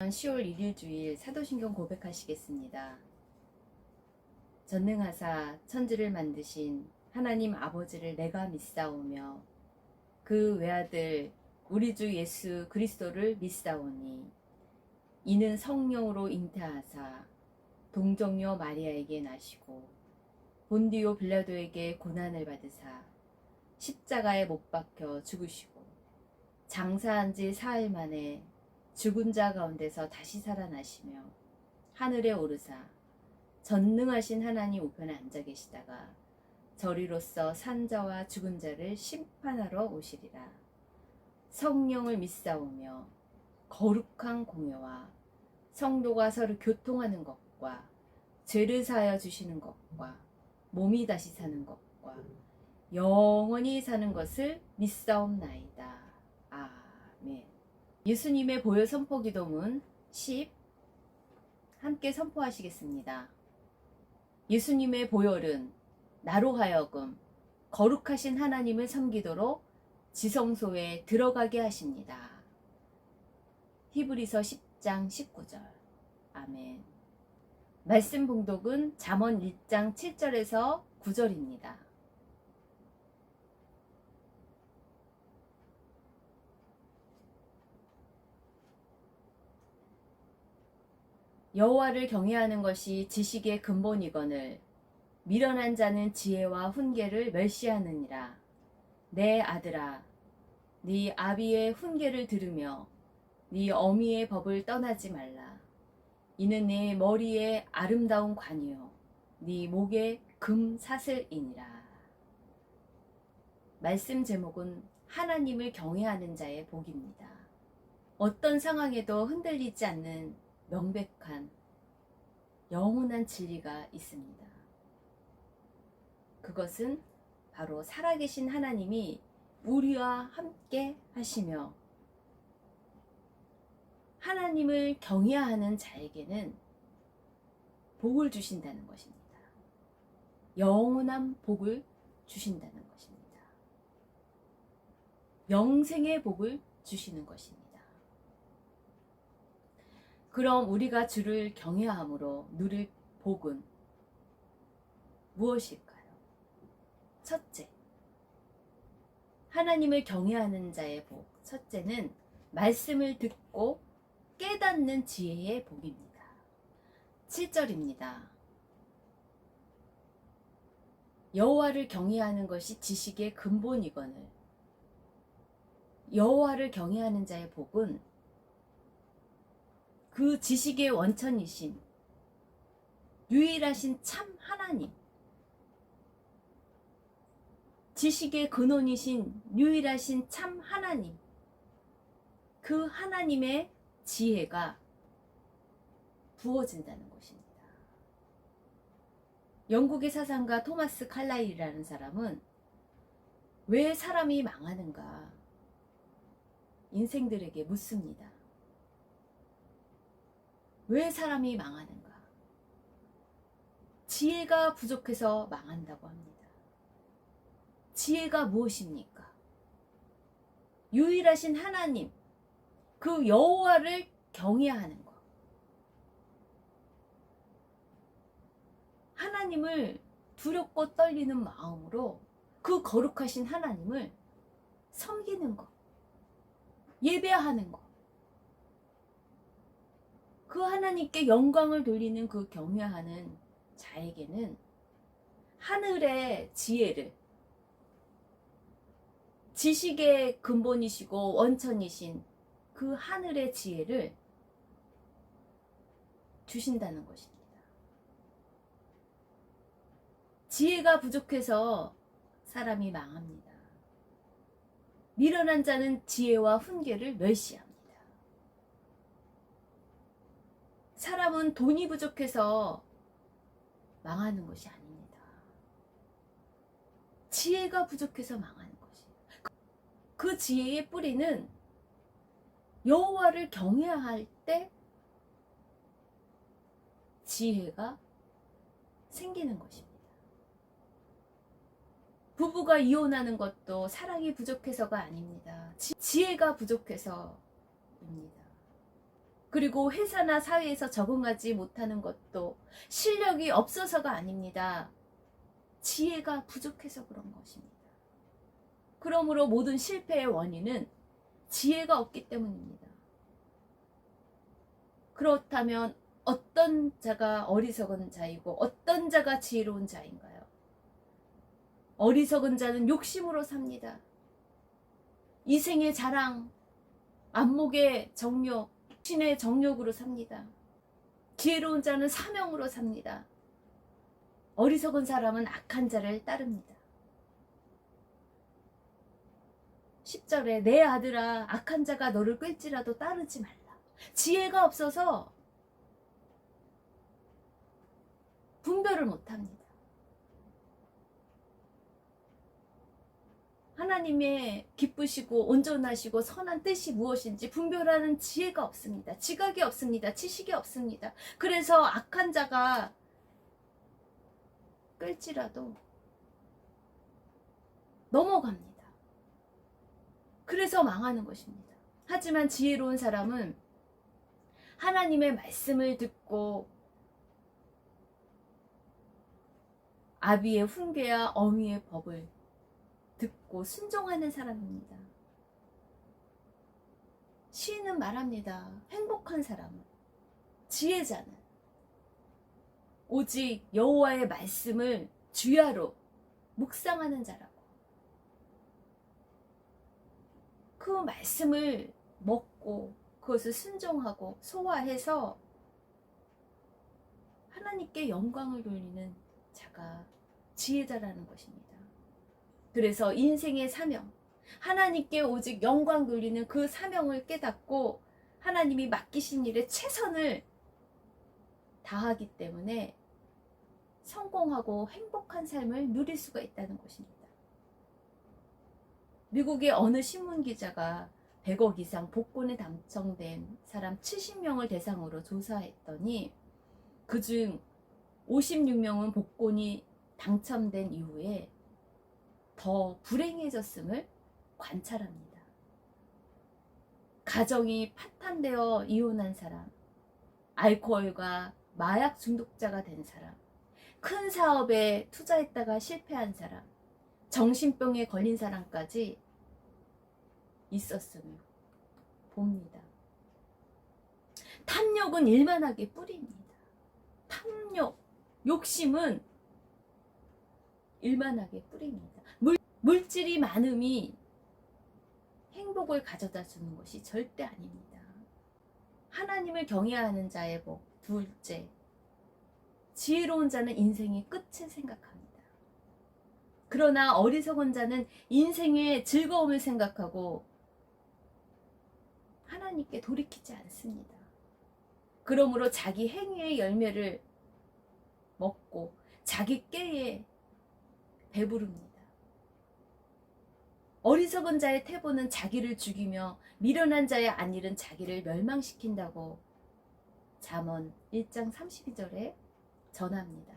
10월 1일 주일 사도신경 고백하시겠습니다. 전능하사 천지를 만드신 하나님 아버지를 내가 믿사오며 그 외아들 우리 주 예수 그리스도를 믿사오니 이는 성령으로 잉태하사 동정녀 마리아에게 나시고 본디오 빌라도에게 고난을 받으사 십자가에 못 박혀 죽으시고 장사한 지 사흘 만에 죽은 자 가운데서 다시 살아나시며 하늘에 오르사 전능하신 하나님 우편에 앉아 계시다가 저리로서 산 자와 죽은 자를 심판하러 오시리라. 성령을 믿사오며 거룩한 공예와 성도가 서로 교통하는 것과 죄를 사하여 주시는 것과 몸이 다시 사는 것과 영원히 사는 것을 믿사옵나이다. 아멘. 예수님의 보혈 선포 기도문 10 함께 선포하시겠습니다. 예수님의 보혈은 나로 하여금 거룩하신 하나님을 섬기도록 지성소에 들어가게 하십니다. 히브리서 10장 19절. 아멘. 말씀 봉독은 잠언 1장 7절에서 9절입니다. 여호와를 경외하는 것이 지식의 근본이거늘 미련한 자는 지혜와 훈계를 멸시하느니라. 내 아들아, 네 아비의 훈계를 들으며 네 어미의 법을 떠나지 말라. 이는 네 머리에 아름다운 관이요 네 목에 금사슬이니라. 말씀 제목은 하나님을 경외하는 자의 복입니다. 어떤 상황에도 흔들리지 않는 명백한 영원한 진리가 있습니다. 그것은 바로 살아계신 하나님이 우리와 함께 하시며 하나님을 경외하는 자에게는 복을 주신다는 것입니다. 영원한 복을 주신다는 것입니다. 영생의 복을 주시는 것입니다. 그럼 우리가 주를 경외함으로 누릴 복은 무엇일까요? 첫째, 하나님을 경외하는 자의 복. 첫째는 말씀을 듣고 깨닫는 지혜의 복입니다. 7절입니다. 여호와를 경외하는 것이 지식의 근본이거늘 여호와를 경외하는 자의 복은 그 지식의 원천이신 유일하신 참 하나님, 지식의 근원이신 유일하신 참 하나님, 그 하나님의 지혜가 부어진다는 것입니다. 영국의 사상가 토마스 칼라일이라는 사람은 왜 사람이 망하는가 인생들에게 묻습니다. 왜 사람이 망하는가? 지혜가 부족해서 망한다고 합니다. 지혜가 무엇입니까? 유일하신 하나님, 그 여호와를 경외하는 것. 하나님을 두렵고 떨리는 마음으로 그 거룩하신 하나님을 섬기는 것, 예배하는 것. 그 하나님께 영광을 돌리는 그 경외하는 자에게는 하늘의 지혜를, 지식의 근본이시고 원천이신 그 하늘의 지혜를 주신다는 것입니다. 지혜가 부족해서 사람이 망합니다. 미련한 자는 지혜와 훈계를 멸시합니다. 사람은 돈이 부족해서 망하는 것이 아닙니다. 지혜가 부족해서 망하는 것이에요. 그 지혜의 뿌리는 여호와를 경외할 때 지혜가 생기는 것입니다. 부부가 이혼하는 것도 사랑이 부족해서가 아닙니다. 지혜가 부족해서입니다. 그리고 회사나 사회에서 적응하지 못하는 것도 실력이 없어서가 아닙니다. 지혜가 부족해서 그런 것입니다. 그러므로 모든 실패의 원인은 지혜가 없기 때문입니다. 그렇다면 어떤 자가 어리석은 자이고 어떤 자가 지혜로운 자인가요? 어리석은 자는 욕심으로 삽니다. 이생의 자랑, 안목의 정욕, 신의 정욕으로 삽니다. 지혜로운 자는 사명으로 삽니다. 어리석은 사람은 악한 자를 따릅니다. 10절에 내 아들아 악한 자가 너를 끌지라도 따르지 말라. 지혜가 없어서 분별을 못합니다. 하나님의 기쁘시고 온전하시고 선한 뜻이 무엇인지 분별하는 지혜가 없습니다. 지각이 없습니다. 지식이 없습니다. 그래서 악한 자가 끌지라도 넘어갑니다. 그래서 망하는 것입니다. 하지만 지혜로운 사람은 하나님의 말씀을 듣고 아비의 훈계와 어미의 법을 듣고 순종하는 사람입니다. 시인은 말합니다. 행복한 사람은, 지혜자는 오직 여호와의 말씀을 주야로 묵상하는 자라고. 그 말씀을 먹고 그것을 순종하고 소화해서 하나님께 영광을 돌리는 자가 지혜자라는 것입니다. 그래서 인생의 사명, 하나님께 오직 영광 돌리는 그 사명을 깨닫고 하나님이 맡기신 일에 최선을 다하기 때문에 성공하고 행복한 삶을 누릴 수가 있다는 것입니다. 미국의 어느 신문 기자가 100억 이상 복권에 당첨된 사람 70명을 대상으로 조사했더니 그중 56명은 복권이 당첨된 이후에 더 불행해졌음을 관찰합니다. 가정이 파탄되어 이혼한 사람, 알코올과 마약 중독자가 된 사람, 큰 사업에 투자했다가 실패한 사람, 정신병에 걸린 사람까지 있었음을 봅니다. 탐욕은 일만하게 뿌리입니다. 탐욕, 욕심은 일만하게 뿌립니다. 물질이 많음이 행복을 가져다 주는 것이 절대 아닙니다. 하나님을 경외하는 자의 복, 둘째, 지혜로운 자는 인생의 끝을 생각합니다. 그러나 어리석은 자는 인생의 즐거움을 생각하고 하나님께 돌이키지 않습니다. 그러므로 자기 행위의 열매를 먹고 자기 꾀에 배부릅니다. 어리석은 자의 태보는 자기를 죽이며 미련한 자의 안일은 자기를 멸망시킨다고 잠언 1장 32절에 전합니다.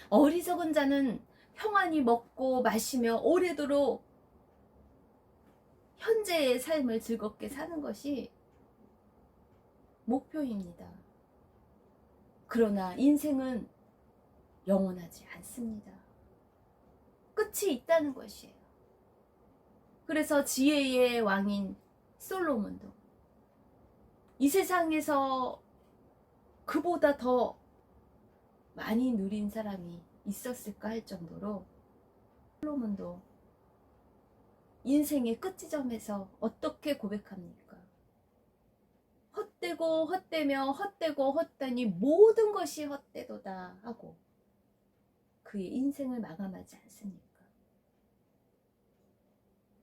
어리석은 자는 평안히 먹고 마시며 오래도록 현재의 삶을 즐겁게 사는 것이 목표입니다. 그러나 인생은 영원하지 않습니다. 끝이 있다는 것이에요. 그래서 지혜의 왕인 솔로몬도 이 세상에서 그보다 더 많이 누린 사람이 있었을까 할 정도로 솔로몬도 인생의 끝지점에서 어떻게 고백합니까? 헛되고 헛되며 헛되고 헛되니 모든 것이 헛되도다 하고 그의 인생을 마감하지 않습니까?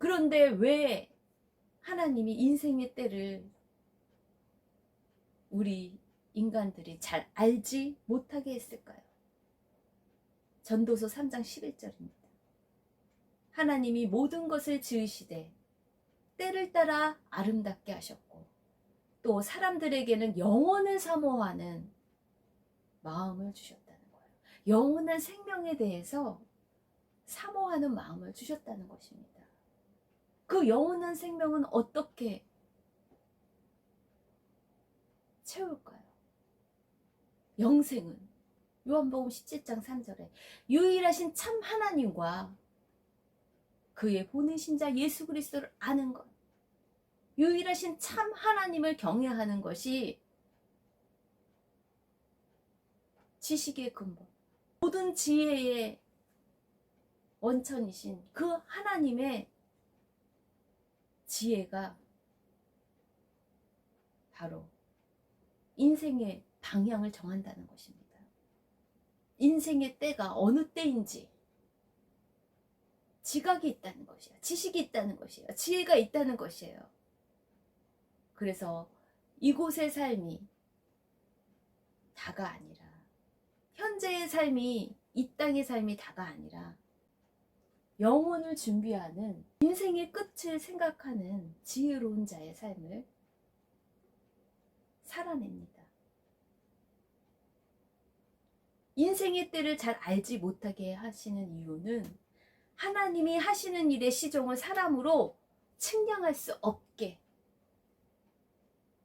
그런데 왜 하나님이 인생의 때를 우리 인간들이 잘 알지 못하게 했을까요? 전도서 3장 11절입니다. 하나님이 모든 것을 지으시되 때를 따라 아름답게 하셨고 또 사람들에게는 영원을 사모하는 마음을 주셨다는 거예요. 영원한 생명에 대해서 사모하는 마음을 주셨다는 것입니다. 그 영원한 생명은 어떻게 채울까요? 영생은 요한복음 17장 3절에 유일하신 참 하나님과 그의 보내신 자 예수 그리스도를 아는 것, 유일하신 참 하나님을 경외하는 것이 지식의 근본, 모든 지혜의 원천이신 그 하나님의 지혜가 바로 인생의 방향을 정한다는 것입니다. 인생의 때가 어느 때인지 지각이 있다는 것이에요. 지식이 있다는 것이에요. 지혜가 있다는 것이에요. 그래서 이곳의 삶이 다가 아니라, 현재의 삶이, 이 땅의 삶이 다가 아니라 영혼을 준비하는, 인생의 끝을 생각하는 지혜로운 자의 삶을 살아냅니다. 인생의 때를 잘 알지 못하게 하시는 이유는 하나님이 하시는 일의 시종을 사람으로 측량할 수 없게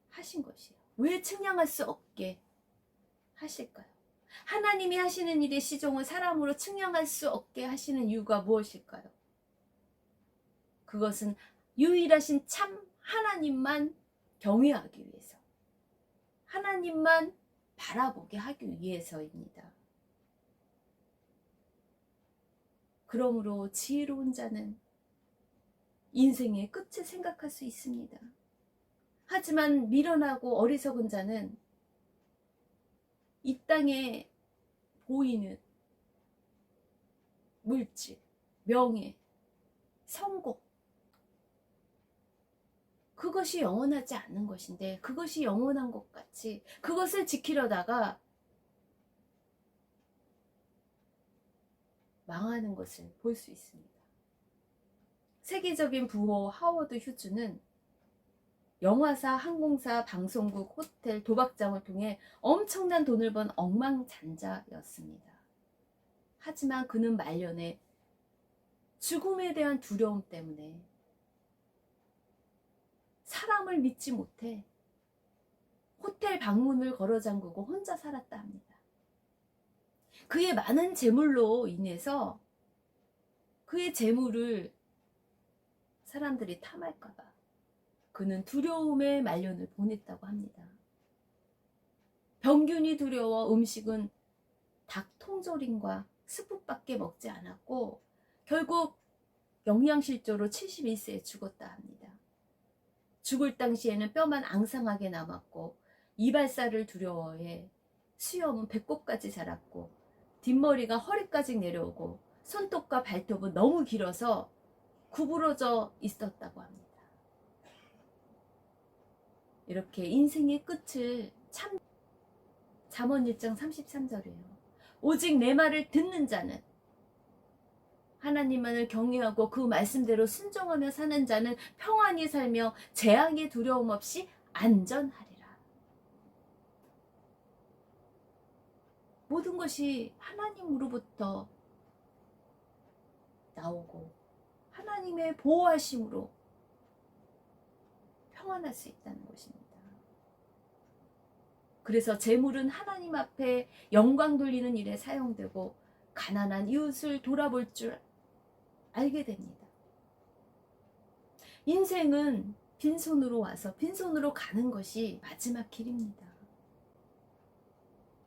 하신 것이에요. 왜 측량할 수 없게 하실까요? 하나님이 하시는 일의 시종을 사람으로 측량할 수 없게 하시는 이유가 무엇일까요? 그것은 유일하신 참 하나님만 경외하기 위해서, 하나님만 바라보게 하기 위해서입니다. 그러므로 지혜로운 자는 인생의 끝을 생각할 수 있습니다. 하지만 미련하고 어리석은 자는 이 땅에 보이는 물질, 명예, 성공, 그것이 영원하지 않는 것인데, 그것이 영원한 것 같이 그것을 지키려다가 망하는 것을 볼 수 있습니다. 세계적인 부호 하워드 휴즈는 영화사, 항공사, 방송국, 호텔, 도박장을 통해 엄청난 돈을 번 억만장자였습니다. 하지만 그는 말년에 죽음에 대한 두려움 때문에 사람을 믿지 못해 호텔 방문을 걸어 잠그고 혼자 살았다 합니다. 그의 많은 재물로 인해서 그의 재물을 사람들이 탐할까봐 그는 두려움의 말년을 보냈다고 합니다. 병균이 두려워 음식은 닭 통조림과 스프밖에 먹지 않았고 결국 영양실조로 71세에 죽었다 합니다. 죽을 당시에는 뼈만 앙상하게 남았고 이발사를 두려워해 수염은 배꼽까지 자랐고 뒷머리가 허리까지 내려오고 손톱과 발톱은 너무 길어서 구부러져 있었다고 합니다. 이렇게 인생의 끝을 참, 잠언 1장 33절이에요. 오직 내 말을 듣는 자는, 하나님만을 경외하고 그 말씀대로 순종하며 사는 자는 평안히 살며 재앙의 두려움 없이 안전하리라. 모든 것이 하나님으로부터 나오고 하나님의 보호하심으로 평안할 수 있다는 것입니다. 그래서 재물은 하나님 앞에 영광 돌리는 일에 사용되고 가난한 이웃을 돌아볼 줄 알게 됩니다. 인생은 빈손으로 와서 빈손으로 가는 것이 마지막 길입니다.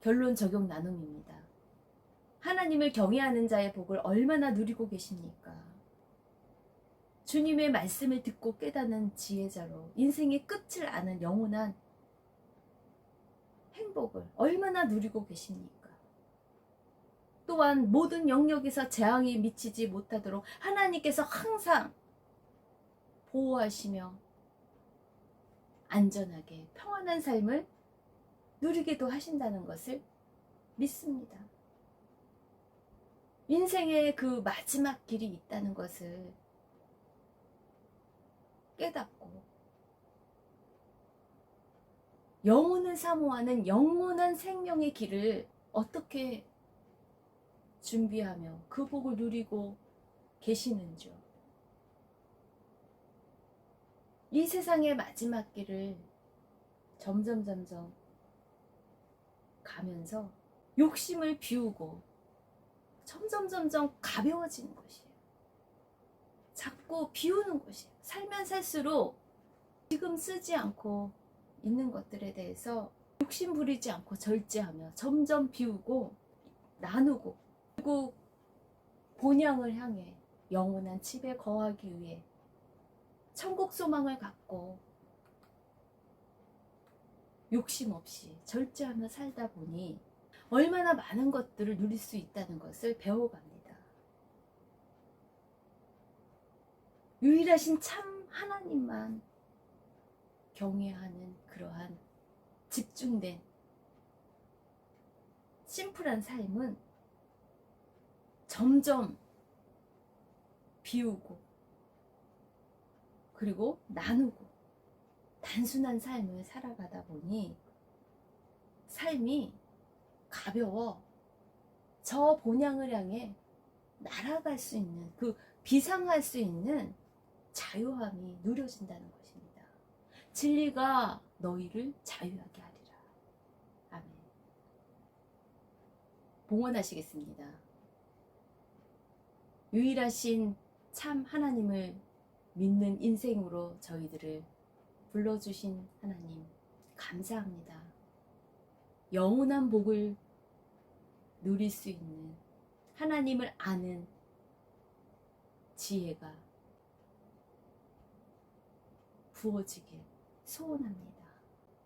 결론 적용 나눔입니다. 하나님을 경외하는 자의 복을 얼마나 누리고 계십니까? 주님의 말씀을 듣고 깨닫는 지혜자로 인생의 끝을 아는 영원한 행복을 얼마나 누리고 계십니까? 또한 모든 영역에서 재앙이 미치지 못하도록 하나님께서 항상 보호하시며 안전하게 평안한 삶을 누리게도 하신다는 것을 믿습니다. 인생의 그 마지막 길이 있다는 것을 깨닫고 영혼을 사모하는 영원한 생명의 길을 어떻게 준비하며 그 복을 누리고 계시는지요. 이 세상의 마지막 길을 점점 가면서 욕심을 비우고 점점 가벼워지는 것이에요. 자꾸 비우는 것이에요. 살면 살수록 지금 쓰지 않고 있는 것들에 대해서 욕심 부리지 않고 절제하며 점점 비우고 나누고, 그리고 본향을 향해 영원한 집에 거하기 위해 천국 소망을 갖고 욕심 없이 절제하며 살다 보니 얼마나 많은 것들을 누릴 수 있다는 것을 배워갑니다. 유일하신 참 하나님만 경외하는 그러한 집중된 심플한 삶은 점점 비우고 그리고 나누고 단순한 삶을 살아가다 보니 삶이 가벼워 저 본향을 향해 날아갈 수 있는, 그 비상할 수 있는 자유함이 누려진다는 것입니다. 진리가 너희를 자유하게 하리라. 아멘. 봉헌하시겠습니다. 유일하신 참 하나님을 믿는 인생으로 저희들을 불러주신 하나님 감사합니다. 영원한 복을 누릴 수 있는 하나님을 아는 지혜가 부어지길 소원합니다.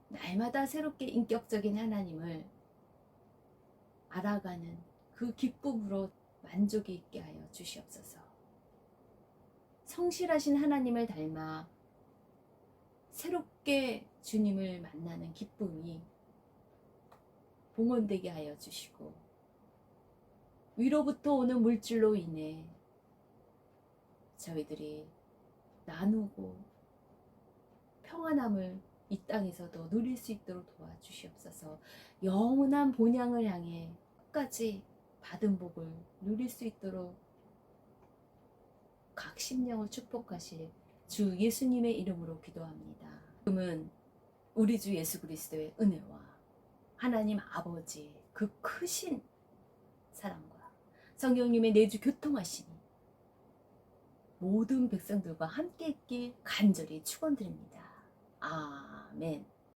날마다 새롭게 인격적인 하나님을 알아가는 그 기쁨으로 만족이 있게 하여 주시옵소서. 성실하신 하나님을 닮아 새롭게 주님을 만나는 기쁨이 봉헌되게 하여 주시고, 위로부터 오는 물질로 인해 저희들이 나누고 평안함을 이 땅에서도 누릴 수 있도록 도와주시옵소서. 영원한 본향을 향해 끝까지 받은 복을 누릴 수 있도록 각 심령을 축복하실 주 예수님의 이름으로 기도합니다. 지금은 우리 주 예수 그리스도의 은혜와 하나님 아버지의 그 크신 사랑과 성령님의 내주 교통하심이 모든 백성들과 함께 있길 간절히 축원드립니다. 아멘.